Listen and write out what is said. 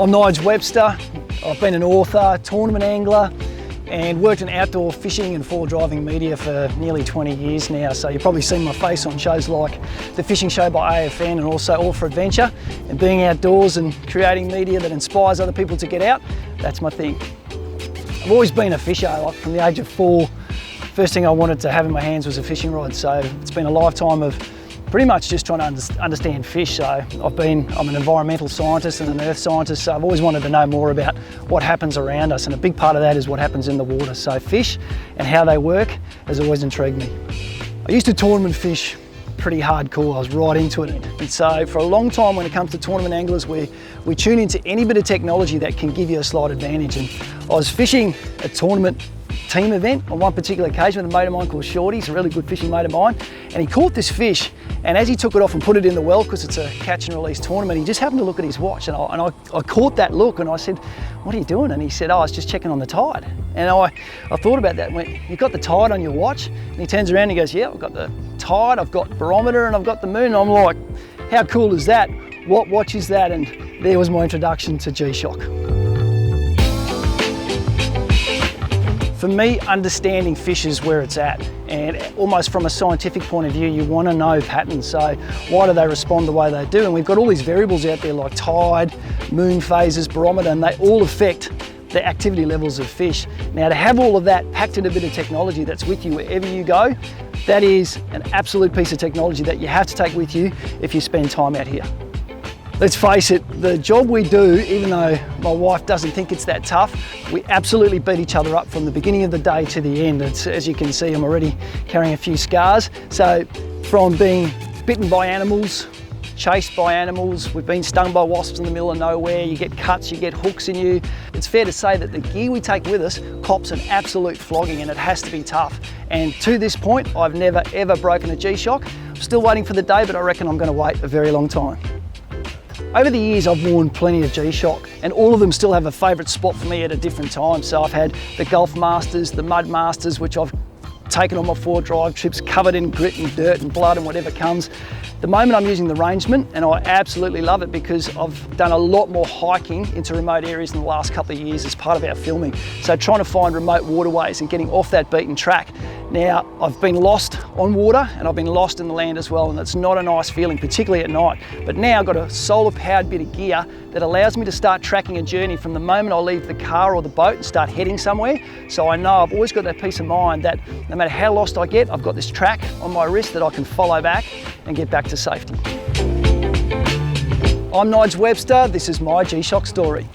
I'm Nigel Webster. I've been an author, tournament angler, and worked in outdoor fishing and four driving media for nearly 20 years now. So you've probably seen my face on shows like The Fishing Show by AFN and also All for Adventure. And being outdoors and creating media that inspires other people to get out, that's my thing. I've always been a fisher. Like from the age of 4, first thing I wanted to have in my hands was a fishing rod. So it's been a lifetime of pretty much just trying to understand fish. So I'm an environmental scientist and an earth scientist, so I've always wanted to know more about what happens around us, and a big part of that is what happens in the water. So fish and how they work has always intrigued me. I used to tournament fish pretty hardcore. I was right into it. And so for a long time, when it comes to tournament anglers, we tune into any bit of technology that can give you a slight advantage. And I was fishing a tournament team event on one particular occasion with a mate of mine called Shorty. He's a really good fishing mate of mine, and he caught this fish, and as he took it off and put it in the well, because it's a catch and release tournament, he just happened to look at his watch, and I caught that look, and I said, "What are you doing?" And he said, "Oh, I was just checking on the tide." And I thought about that and went, "You've got the tide on your watch?" And he turns around and he goes, "Yeah, I've got the tide, I've got barometer, and I've got the moon." And I'm like, how cool is that? What watch is that? And there was my introduction to G-Shock. For me, understanding fish is where it's at, and almost from a scientific point of view, you want to know patterns. So why do they respond the way they do? And we've got all these variables out there like tide, moon phases, barometer, and they all affect the activity levels of fish. Now, to have all of that packed in a bit of technology that's with you wherever you go, that is an absolute piece of technology that you have to take with you if you spend time out here. Let's face it, the job we do, even though my wife doesn't think it's that tough, we absolutely beat each other up from the beginning of the day to the end. As you can see, I'm already carrying a few scars. So from being bitten by animals, chased by animals, we've been stung by wasps in the middle of nowhere, you get cuts, you get hooks in you. It's fair to say that the gear we take with us cops an absolute flogging, and it has to be tough. And to this point, I've never ever broken a G-Shock. I'm still waiting for the day, but I reckon I'm going to wait a very long time. Over the years, I've worn plenty of G-Shock, and all of them still have a favourite spot for me at a different time. So I've had the Gulf Masters, the Mud Masters, which I've taken on my 4 drive trips, covered in grit and dirt and blood and whatever comes. At the moment I'm using the Rangeman, and I absolutely love it because I've done a lot more hiking into remote areas in the last couple of years as part of our filming. So trying to find remote waterways and getting off that beaten track. Now, I've been lost on water and I've been lost in the land as well, and it's not a nice feeling, particularly at night. But now I've got a solar powered bit of gear that allows me to start tracking a journey from the moment I leave the car or the boat and start heading somewhere. So I know I've always got that peace of mind that no matter how lost I get, I've got this track on my wrist that I can follow back and get back to safety. I'm Nige Webster, this is my G-Shock story.